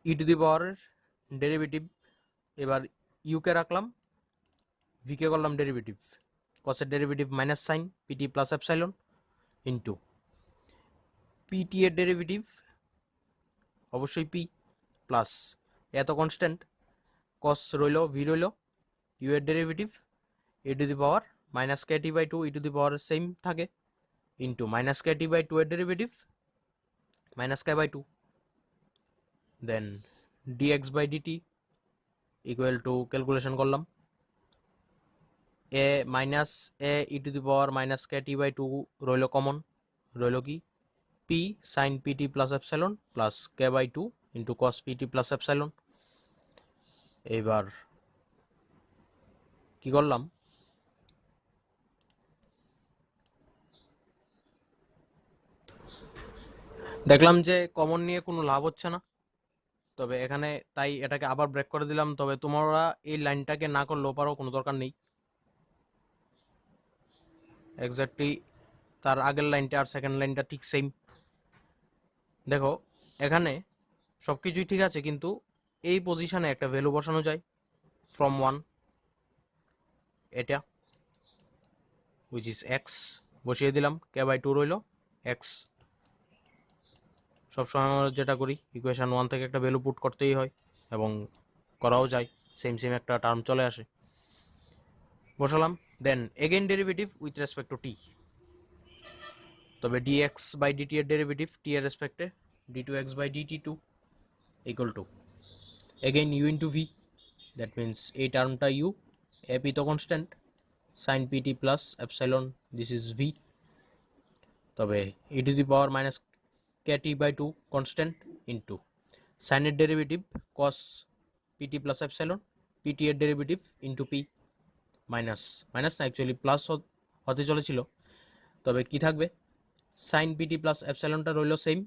e to the পাওয়ারের ডেরিভেটিভ, এবার ইউকে রাখলাম, ভিকে করলাম ডেরিভেটিভ, কসের derivative minus sine pt plus epsilon into pt এর ডেরিভেটিভ অবশ্যই পি প্লাস এত কনস্ট্যান্ট কস রইল, ভি রইল, ইউ এর derivative a to the power minus k t by 2 e to the power same থাকে into minus k t by 2 এর derivative minus k by 2, then dx by DT equal to, calculation করলাম, a minus a e to the power minus k t by 2 রইল common, রইল কি p sine pt plus epsilon plus k by 2 into cos PT plus epsilon. এবার কি করলাম, দেখলাম যে common নিয়ে কোনো লাভ হচ্ছে না, তবে এখানে তাই এটাকে আবার ব্রেক করে দিলাম। তবে তোমরা এই লাইনটাকে না করলেও পারো, কোনো দরকার নেই, এক্স্যাক্টলি তার আগের লাইনটা আর সেকেন্ড লাইনটা ঠিক সেম। দেখো এখানে সব কিছুই ঠিক আছে, কিন্তু এই পজিশনে একটা ভ্যালু বসানো যায় ফ্রম 1, এটা উইচ ইজ এক্স, বসিয়ে দিলাম, কে বাই 2 রইল এক্স। সবসময় আমরা যেটা করি, ইকুয়েশন 1 থেকে একটা ভ্যালু পুট করতেই হয় এবং করাও যায়, সেম সেম একটা টার্ম চলে আসে, বসালাম। Then again derivative with respect to t, তবে dx বাই dt এর ডেরিভেটিভ টি এর রেসপেক্টে d2x by dt2 equal to again u into v, that means এই টার্মটা u, এ পি তো constant, sine pt plus epsilon, this is v, তবে e to the power minus k t by 2 constant into সাইনের derivative cos PT plus epsilon, pt এর derivative into p, minus minus না actually plus হতে চলেছিল, তবে কি থাকবে, sign pt plus এপসাইলনটা রইল সেম।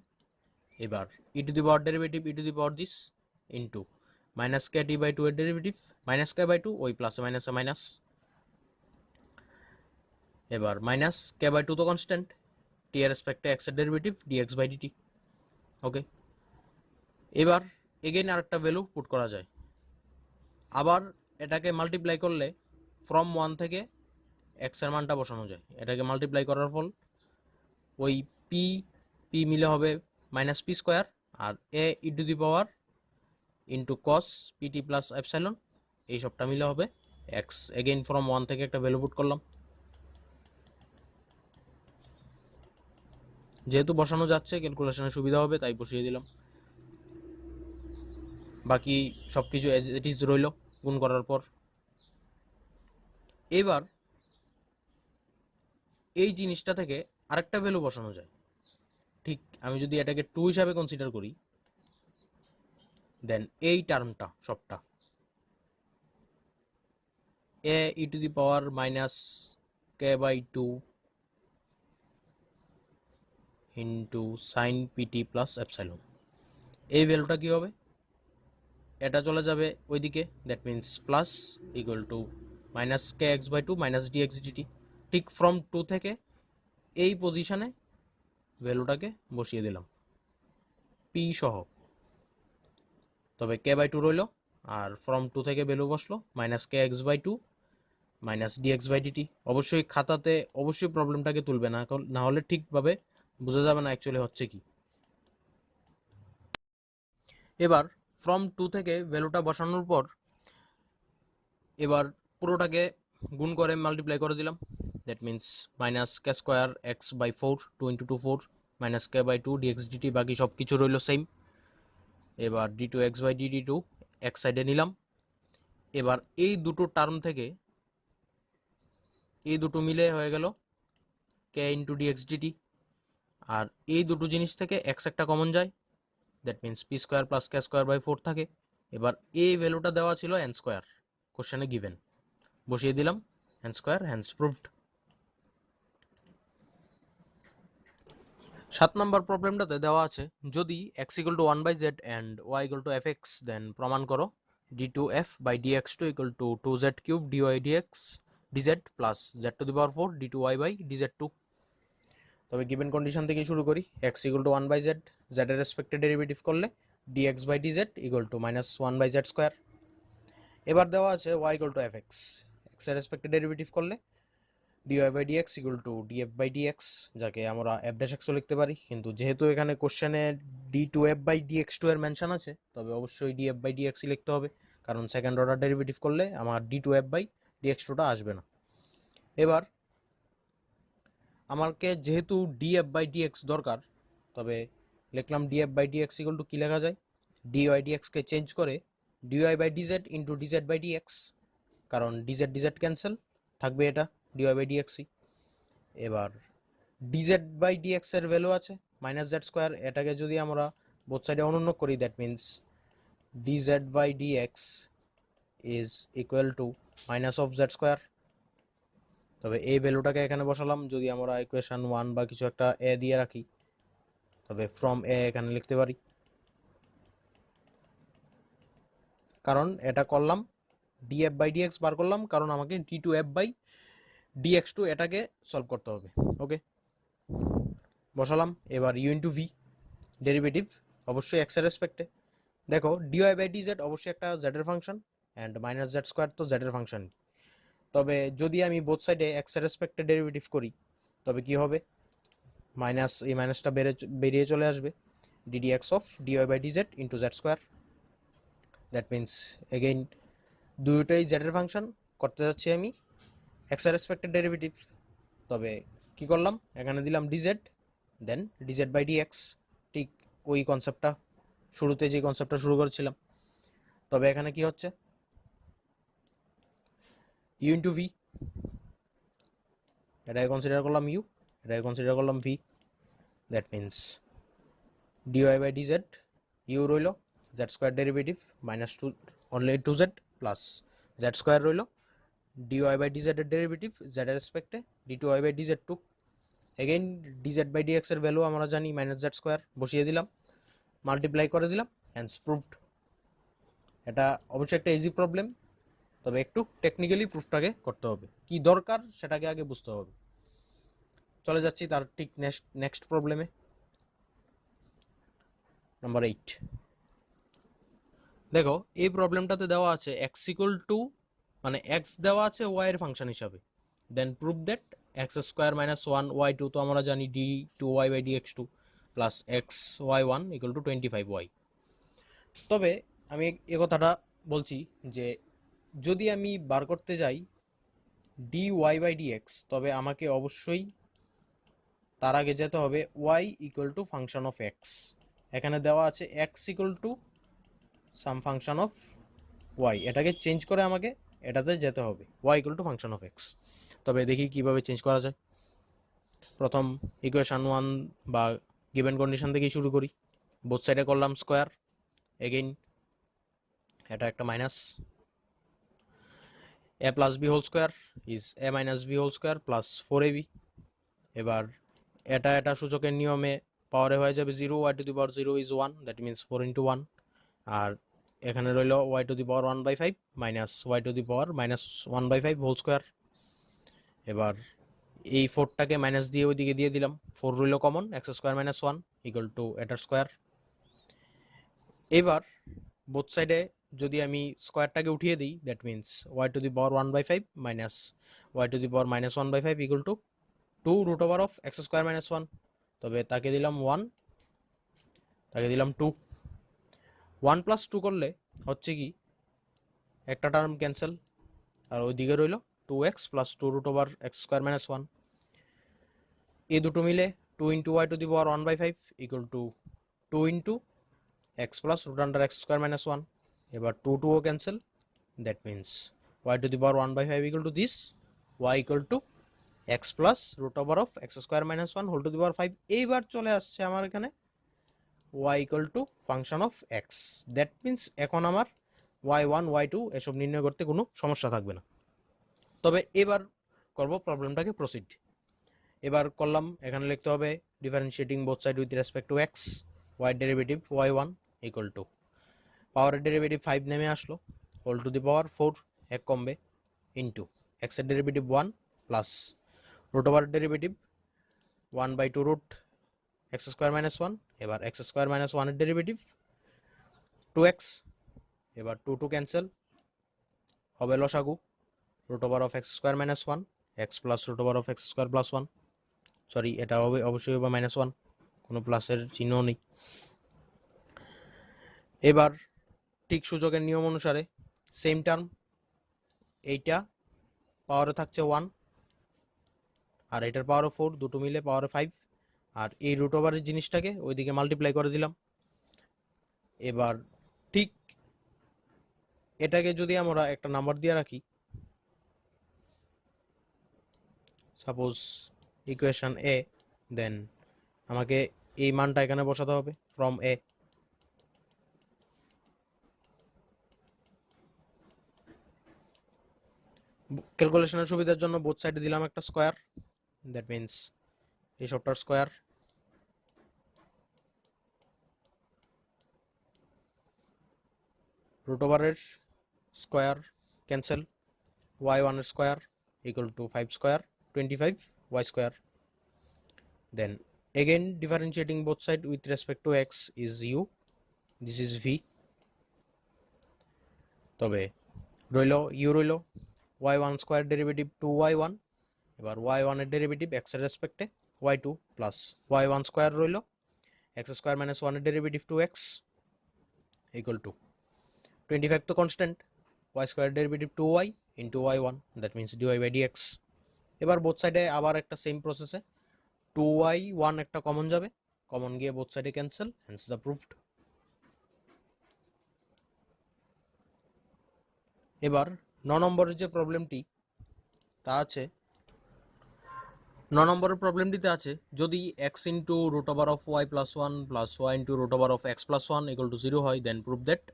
এবার e to the power derivative e to the power this into minus k t by 2 এর ডেরিভেটিভ মাইনাস কে বাই 2, ওই প্লাসে মাইনাসে মাইনাস, এবার মাইনাস কে বাই 2 তো কনস্ট্যান্ট, টি এর রেসপেক্টে এক্স এর ডেরিভেটিভ ডিএক্স বাই ডিটি। ওকে, এবার এগেইন আর একটা ভ্যালু পুট করা যায়, আবার এটাকে মাল্টিপ্লাই করলে ফ্রম 1 থেকে এক্স এর মানটা বসানো যায়, এটাকে মাল্টিপ্লাই করার ফল ওই পি পি মিলে হবে মাইনাস পি স্কোয়ার, আর a e to the power into cos PT plus epsilon, এই সবটা মিলে হবে এক্স। এগেইন ফ্রম 1 থেকে একটা ভ্যালু পুট করলাম, যেহেতু বসানো যাচ্ছে ক্যালকুলেশনের সুবিধা হবে তাই বসিয়ে দিলাম, বাকি সব কিছু এজ ইট ইজ রইল গুণ করার পর। এবার এই জিনিসটা থেকে আরেকটা ভ্যালু বসানো যায়, ঠিক আমি যদি এটাকে 2 হিসাবে কনসিডার করি, দেন এই টার্মটা সবটা a e to the power minus k by 2 into sine pt plus epsilon, এই ভ্যালুটা কি হবে, এটা চলে যাবে ওইদিকে, that means plus equal to minus k x by two minus dx dt. ঠিক ফ্রম টু থেকে এই পজিশনে ভ্যালুটাকে বসিয়ে দিলাম পি সহ, তবে কে বাই টু রইল, আর ফ্রম টু থেকে ভ্যালু বসলো minus k x by two minus d x by d t. অবশ্যই খাতাতে অবশ্যই প্রবলেমটাকে তুলবে না হলে ঠিকভাবে বোঝা যাবে না অ্যাকচুয়ালি হচ্ছে কি। এবার ফ্রম টু থেকে ভ্যালুটা বসানোর পর এবার পুরোটাকে গুণ করে মাল্টিপ্লাই করে দিলাম, that means minus k square x by four, two into two four, minus k by two d x d t, বাকি সব কিছু রইল সেম। এবার d two x by d t two এক সাইডে নিলাম। এবার এই দুটো টার্ম থেকে এই দুটো মিলে হয়ে গেল কে ইন্টু ডিএক্স ডিটি, আর এই দুটো জিনিস থেকে এক্স একটা কমন যায়, that means p square plus k square by four থাকে। এবার এই ভ্যালুটা দেওয়া ছিল এন স্কোয়ার, কোশ্চেনে গিভেন, বসিয়ে দিলাম n square, hence proved. 7 number প্রবলেমটাতে দেওয়া আছে যদি x equal to 1 by z and y equal to f x, then প্রমাণ করো d two f by d x two equal to two z cube d y d x dz plus z to the power four d two y by dz two. তবে given condition থেকে শুরু করি। X equal to 1 by Z, জেডের রেসপেক্টে derivative করলে d x by d z equal to minus 1 by z square. এবার দেওয়া আছে y equal to f x, এক্সের রেসপেক্টে ডেরিভেটিভ করলে dy by dx equal to df by dx, যাকে আমরা f ড্যাশ এক্সও লিখতে পারি, কিন্তু যেহেতু এখানে কোশ্চেনে d2f বাই dx2 এর মেনশন আছে তবে অবশ্যই df বাই dx ই লিখতে হবে, কারণ সেকেন্ড অর্ডার ডেরিভেটিভ করলে আমার d2f বাই dx2টা আসবে না। এবার আমাকে যেহেতু df বাই dx দরকার, তবে লিখলাম df by dx equal to কী লেখা যায়, dy dx কে চেঞ্জ করে dy by dz into dz by dx, কারণ dz dz ক্যান্সেল, থাকবে এটা dy বাই dx। এবার dz বাই dx এর ভ্যালু আছে মাইনাস জেড স্কোয়ার, এটাকে যদি আমরা বোথ সাইডে অনুন্য করি that means dz by dx is equal to minus of z square. তবে এই ভ্যালুটাকে এখানে বসালাম, যদি আমরা ইকুয়েশন 1 বা কিছু একটা এ দিয়ে রাখি তবে ফ্রম এ এখানে লিখতে পারি, কারণ এটা করলাম df বাই dx বার করলাম কারণ আমাকে d2f বাই dx2 এটাকে সলভ করতে হবে। ওকে, বসালাম। এবার ইউ ইন্টু ভি ডেরিভেটিভ অবশ্যই এক্স এর রেসপেক্টে। দেখো dy বাই dz অবশ্যই একটা z এর function and minus z square তো z এর ফাংশন, তবে যদি আমি বোথ সাইডে এক্স এর রেসপেক্টে ডেরিভেটিভ করি তবে কি হবে, মাইনাস এই মাইনাসটা বেরিয়ে চলে আসবে ddx of dy by dz into z square, that means again দুটোই z এর ফাংশন, করতে যাচ্ছি আমি এক্স এর রেসপেক্টে ডেরিভেটিভ, তবে কি করলাম এখানে দিলাম dz then dz by dx, ঠিক ওই কনসেপ্টটা শুরুতে যে কনসেপ্টটা শুরু করেছিলাম। তবে এখানে কি হচ্ছে ইউ ইন্টু ভি, এটাকে কনসিডার করলাম ইউ, এটাকে কনসিডার করলাম v, that means dy by dz u রইল z square derivative minus two only two z plus z square রইল dy বাই dz এর ডেরিভেটিভ জেড এর রেসপেক্টে d2y by dz two, again dz by dx এর value আমরা জানি minus z square, বসিয়ে দিলাম, মাল্টিপ্লাই করে দিলাম, হ্যান্স প্রুভড। এটা অবশ্যই একটা ইজি প্রবলেম, তবে একটু টেকনিক্যালি প্রুফটাকে করতে হবে, কি দরকার সেটাকে আগে বুঝতে হবে। চলে যাচ্ছি তার ঠিক নেক্সট প্রবলেমে, নাম্বার 8। দেখো এই প্রবলেমটাতে দেওয়া আছে এক্স ইকুয়াল টু, মানে এক্স দেওয়া আছে ওয়াই এর ফাংশন হিসাবে, then prove that x square minus one y two, তো আমরা জানি d two y by d x two plus x y one equal to 25y। তবে আমি এ কথাটা বলছি যে যদি আমি বার করতে যাই d y by d x, তবে আমাকে অবশ্যই তার আগে যেতে হবে y equal to function of x. এখানে দেওয়া আছে x equal to some function of y, এটাকে চেঞ্জ করে আমাকে এটাতে যেতে হবে y equal to function of x. তবে দেখি কিভাবে চেঞ্জ করা যায়। প্রথম ইকুয়েশন 1 বা গিভেন কন্ডিশন থেকেই শুরু করি, বোথ সাইডে করলাম স্কোয়ার, এগেইন এটা একটা minus a plus b whole square is a minus b whole square plus 4ab। এবার এটা সূচকের নিয়মে পাওয়ারে হয়ে যাবে 0, y to the power 0 is 1, that means 4 into 1, আর এখানে রইল y to the power 1/5 minus y to the power minus 1/5 whole square. এবার এই 4টাকে মাইনাস দিয়ে ওইদিকে দিয়ে দিলাম, 4 রইল common, x square minus 1 equal to এটার স্কোয়ার। এবার বোথ সাইডে যদি আমি স্কোয়ারটাকে উঠিয়ে দিই, that means y to the power 1/5 minus y to the power minus 1/5 equal to 2 root over of x square minus 1। তবে তাকে দিলাম 1, তাকে দিলাম 2। 1 প্লাস 2 করলে হচ্ছে কি একটা টার্ম ক্যান্সেল, আর ওইদিকে রইল 2x plus 2 root over x square minus 1। এই দুটো মিলে 2 into y to the power 1/5 equal to 2 into x plus root under x square minus 1। এবার 2 2ও cancel, that means y to the power 1/5 equal to this, y equal to x plus root over of x square minus 1 whole to the power 5। এইবার চলে আসছে আমার এখানে y equal to function of x. That means এখন আমার y1 y2 এসব নির্ণয় করতে কোনো সমস্যা থাকবে না। তবে এবার করব প্রবলেমটাকে প্রসিড। এবার করলাম, এখানে লিখতে হবে differentiating both side with respect to x, y derivative y1 equal to পাওয়ারের ডেরিভেটিভ 5 নেমে আসলো, হোল টু দি পাওয়ার 4 এক কমবে, ইন্টু এক্সের derivative 1 plus root over derivative 1/2 root x square minus 1। এবার x square minus 1 derivative 2x। এবার 2 2 cancel, হবে লসাগু root over of x square minus 1 x plus root over of x square plus 1। Sorry, এটা হবে অবশ্যই হবে minus 1, কোনো প্লাসের চিহ্ন নেই। এবার ঠিক সূচকের নিয়ম অনুসারে সেম টার্ম, এইটা পাওয়ারে থাকছে 1 আর এটার পাওয়ারে 4, দুটো মিলে পাওয়ারে 5। আর এই রুট ওভারের জিনিসটাকে ওইদিকে মাল্টিপ্লাই করে দিলাম। এবার ঠিক এটাকে যদি আমরা একটা নাম্বার দিয়ে রাখি, সাপোজ ইকুয়েশন এ, দেন আমাকে এই মানটা এখানে বসাতে হবে ফ্রম এ। ক্যালকুলেশনের সুবিধার জন্য বোথ সাইডে দিলাম একটা স্কোয়ার, দ্যাট মিনস এই সবটার স্কোয়ার। রুট ওভারের square cancel, y1 square equal to 5 square 25 y square. Then again differentiating both side with respect to x is u, this is v। তবে রইল u রইল y1 স্কোয়ার ডেরিভেটিভ 2y1। এবার y1 এর derivative x এর রেসপেক্টে y2 plus y1 square রইল x square minus 1 এর derivative 2x equal to 25 তো constant, y square derivative 2y into y1, that means dy by dx। এবার both সাইডে আবার একটা সেম প্রসেসে 2y1 একটা কমন যাবে, কমন গিয়ে বোথ সাইডে ক্যান্সেল, হেন্স দ্য প্রুফড। এবার 9 নম্বরের যে প্রবলেমটি তা আছে, 9 নম্বরের প্রবলেমটিতে আছে যদি x into root over of y plus 1 plus y into root over of x plus 1 equal to 0 হয়, then prove that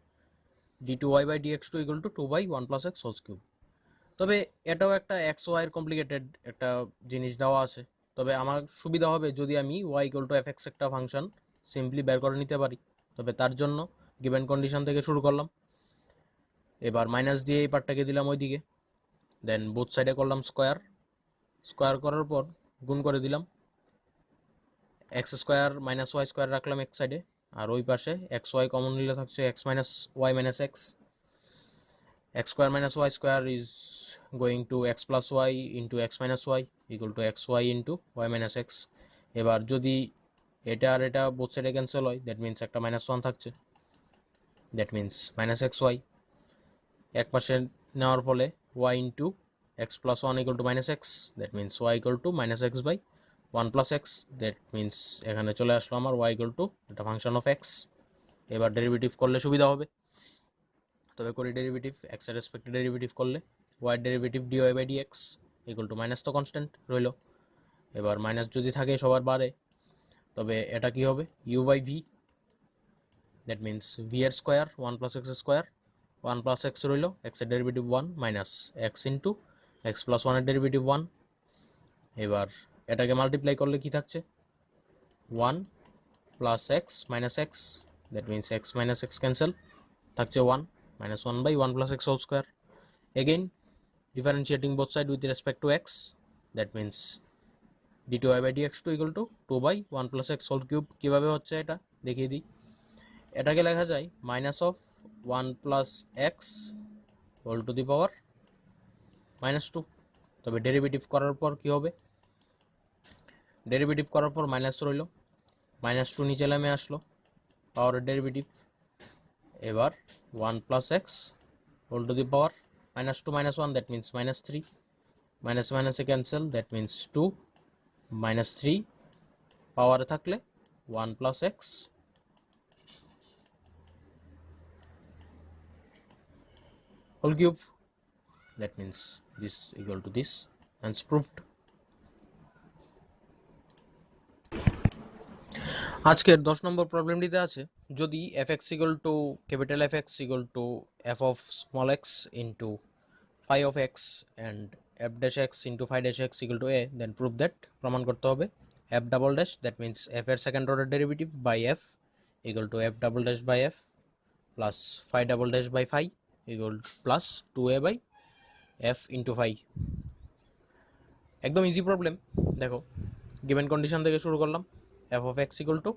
d2y by dx2 equal to 2/1 plus x whole cube. তবে এটাও একটা এক্স ওয়াই এর complicated একটা জিনিস দেওয়া আছে। তবে আমার সুবিধা হবে যদি আমি y ইকুয়াল টু fx একটা ফাংশন সিম্পলি বের করে নিতে পারি। তবে তার জন্য গিভেন কন্ডিশন থেকে শুরু করলাম। এবার মাইনাস দিয়ে এই পার্টটাকে দিলাম ওইদিকে, দেন বোথ সাইডে করলাম স্কোয়ার, স্কোয়ার করার পর গুণ করে দিলাম, x square minus y square রাখলাম এক সাইডে, আর ওই পাশে এক্স ওয়াই কমন নিলে থাকছে x minus y minus x. x square minus y square is going to x plus y into x minus y equal to xy into y minus x। এবার যদি এটা আর এটা বোথ সাইডে cancel হয়, that means একটা minus 1 থাকছে, that means minus x y. এক পাশে নেওয়ার ফলে y into x plus 1 equal to minus x, that means y equal to minus x by 1 plus x. That means এখানে চলে আসলো আমার y ইকুয়াল টু একটা ফাংশন অফ এক্স। এবার ডেরিভেটিভ করলে সুবিধা হবে, তবে করি ডেরিভেটিভ, এক্স এর রেসপেক্টে ডেরিভেটিভ করলে y derivative dy by dx equal to minus তো কনস্ট্যান্ট রইল। এবার মাইনাস যদি থাকে সবার বারে, তবে এটা কি হবে u by v, that means v এর square 1 plus x square, 1 plus x রইল, এক্স এর derivative 1 minus x into x plus 1 এর ডেরিভেটিভ 1। এবার এটাকে মাল্টিপ্লাই করলে কি থাকছে 1 plus x minus x, that means x minus x cancel, থাকছে 1 minus 1 by 1 plus x whole square. Again differentiating both side with respect to x, that means dy by dx2 equal to 2 by 1 plus x whole cube. কিভাবে হচ্ছে এটা দেখিয়ে দিই। এটাকে লেখা যায় minus of 1 plus x whole to the power minus 2। তবে derivative করার পর কি হবে, ডেরিভেটিভ করার পর মাইনাস রইল, মাইনাস 2 নিচে নেমে আসলো পাওয়ারের ডেরিভেটিভ। এবার 1 plus x whole to the power minus 2 minus 1, that means minus 3, minus minus A cancel, that means 2 minus 3 পাওয়ারে থাকলে 1 plus x whole cube, that means this equal to this, and proved. আজকের 10 নম্বর প্রবলেমটিতে আছে যদি fx equal to capital Fx equal to f of small x into phi of x and f dash x into phi dash x equal to a, then prove that, প্রমাণ করতে হবে f double dash, that means f এর second order derivative by f equal to f double dash by f plus phi double dash by phi equal plus 2a by f into phi। একদম easy problem. দেখো given condition থেকে শুরু করলাম, f of x equal to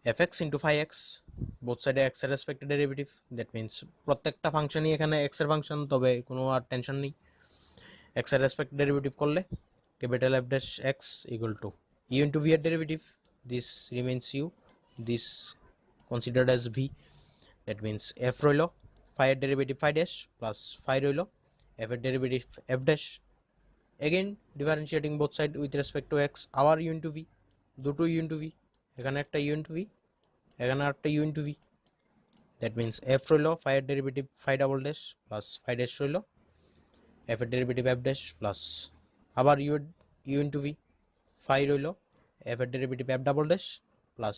fx into phi x, both side x এর রেসপেক্টে derivative, that means প্রত্যেকটা ফাংশনই এখানে x এর ফাংশন, তবে কোনো আর টেনশন নেই। x এর রেসপেক্ট ডেরিভেটিভ করলে capital f dash x equal to u into v এর derivative, this remains u, this considered as v, that means f রইল phi এর derivative phi dash plus phi রইল f এর derivative f dash, again differentiating both side with respect to x, আবার u into v, দুটো u into v, এখানে একটা u into v, এখানে একটা u into v, that means f রইল phi এর derivative phi double dash plus phi dash রইল f এর ডেরিভেটিভ f dash plus আবার u into v, phi রইল f এর derivative f double dash plus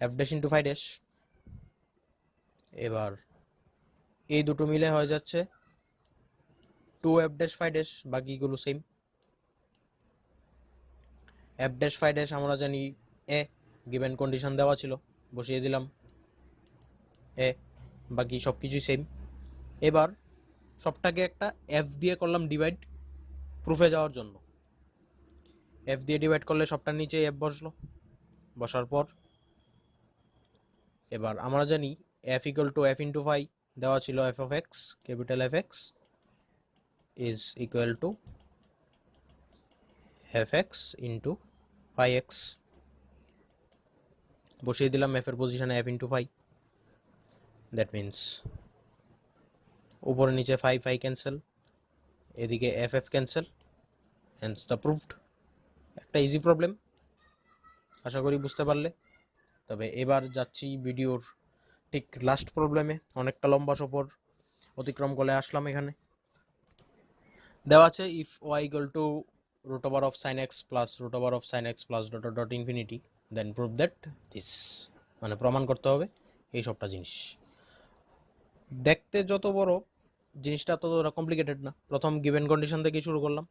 f dash into phi dash। এবার এই দুটো মিলে হয়ে যাচ্ছে 2f dash phi dash, বাকিগুলো same. f dash phi dash আমরা জানি a, গিভেন কন্ডিশন দেওয়া ছিল বসিয়ে দিলাম a, বাকি সব কিছুই সেম। এবার সবটাকে একটা f দিয়ে করলাম ডিভাইড প্রুফে যাওয়ার জন্য, f দিয়ে ডিভাইড করলে সবটার নিচে f বসলো, বসার পর এবার আমরা জানি f equal to f into phi দেওয়া ছিল f of x, capital Fx is equal to fx into phi x, বসিয়ে দিলাম f এর পজিশনে f into phi, that means উপরে নিচে phi phi ক্যান্সেল, এদিকে f cancel, hence the proved। একটা ইজি প্রবলেম, আশা করি বুঝতে পারলে। তবে এবার যাচ্ছি ভিডিওর ঠিক লাস্ট প্রবলেমে, অনেকটা লম্বা সফর অতিক্রম করে আসলাম। এখানে দেওয়া আছে if y equal to root over of sin x plus root over of sin x plus dot dot infinity, then prove that this, মানে প্রমাণ করতে হবে এই সবটা জিনিস। দেখতে যত বড় জিনিসটা ততটা কমপ্লিকেটেড না। প্রথম গিভেন কন্ডিশন থেকে শুরু করলাম,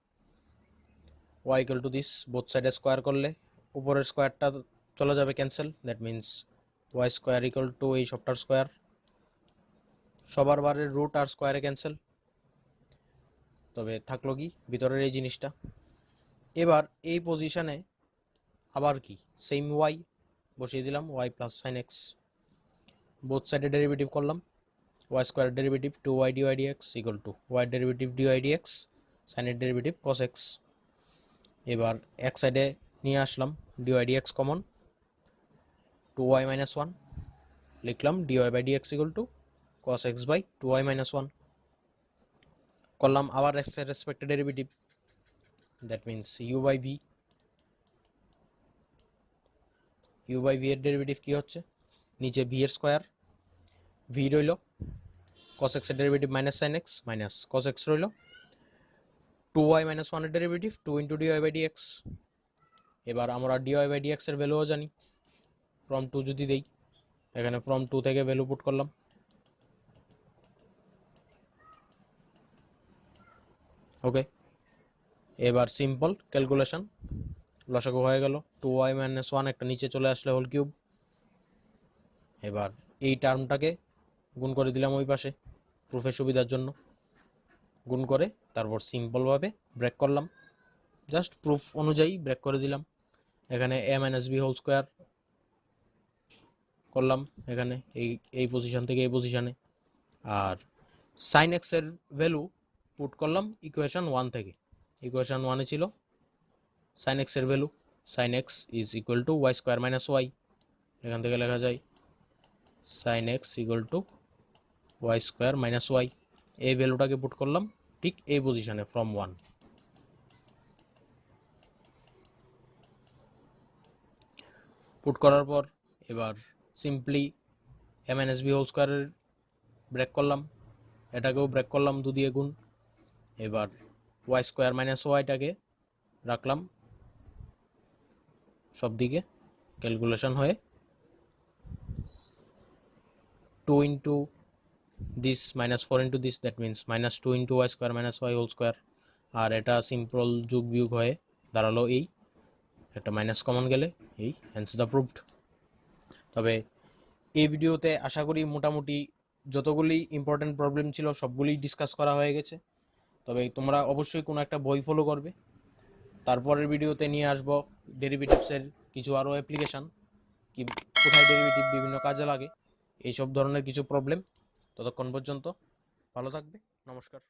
y equal to this, both সাইডে স্কোয়ার করলে উপরের স্কোয়ারটা চলে যাবে cancel, that means y square equal two এই সবটার স্কোয়ার, সবার বারের রুট আর স্কোয়ারে ক্যান্সেল, তবে থাকলো কি ভিতরের এই জিনিসটা। এবার এই পজিশনে আবার কি সেম y বসিয়ে দিলাম, y plus sine x, both সাইডে ডেরিভেটিভ করলাম, y square derivative 2y dy dx equal two y derivative dy dx সাইনের ডেরিভেটিভ cos x। এবার এক সাইডে নিয়ে আসলাম dy dx common, 2y minus 1 লিখলাম dy by dx equal to cos x by 2y minus 1, করলাম আবার x এর রেসপেক্টে derivative, that means u by v, u by v এর ডেরিভেটিভ কি হচ্ছে, নিচে v এর স্কোয়ার, v রইল cos x এর derivative minus sin x minus cos x রইল 2y minus 1 এর derivative 2 into dy by dx। এবার আমরা dy by dx এর ভ্যালুও জানি, ফ্রম 2 যদি দেই, এখানে ফ্রম 2 থেকে ভ্যালু পুট করলাম, ওকে। এবার সিম্পল ক্যালকুলেশন, লসাগু হয়ে গেল 2y minus 1 একটা নিচে চলে আসলে হোল কিউব, এবার এই টার্মটাকে গুণ করে দিলাম ওই পাশে প্রুফের সুবিধার জন্য, গুণ করে তারপর সিম্পলভাবে ব্রেক করলাম, জাস্ট প্রুফ অনুযায়ী ব্রেক করে দিলাম। এখানে a minus b whole square করলাম এখানে এই পজিশন থেকে এই পজিশানে, আর সাইন এক্সের ভ্যালু পুট করলাম ইকুয়েশন 1 থেকে। ইকুয়েশন 1-এ ছিল সাইন এক্সের value, sine x is equal to y square minus y. এখান থেকে লেখা যায় sine x equal to y square minus y. এই ভ্যালুটাকে পুট করলাম ঠিক এই পজিশনে ফ্রম 1। পুট করার পর এবার সিম্পলি এ মাইনাস বি হোল স্কোয়ারের ব্রেক করলাম, এটাকেও ব্রেক করলাম 2 দিয়ে গুণ। এবার ওয়াই স্কোয়ার মাইনাস ওয়াইটাকে রাখলাম সব দিকে, ক্যালকুলেশন হয়ে 2 into this minus 4 into this, that means minus 2 into y square minus y whole square. আর এটা সিম্পল যোগ বিয়োগ হয়ে দাঁড়ালো এই, একটা মাইনাস কমন গেলে এই, হ্যান্স দ্য প্রুভড। তবে এই ভিডিওতে আশা করি মোটামুটি যতগুলি ইম্পর্টেন্ট প্রবলেম ছিল সবগুলি ডিসকাস করা হয়ে গেছে। তবে তোমরা অবশ্যই কোনো একটা বই ফলো করবে। তারপরের ভিডিওতে নিয়ে আসবো ডেরিভেটিভসের কিছু আরও অ্যাপ্লিকেশান, কি কোথায় ডেরিভেটিভ বিভিন্ন কাজে লাগে, এইসব ধরনের কিছু প্রবলেম। ততক্ষণ পর্যন্ত ভালো থাকবে, নমস্কার।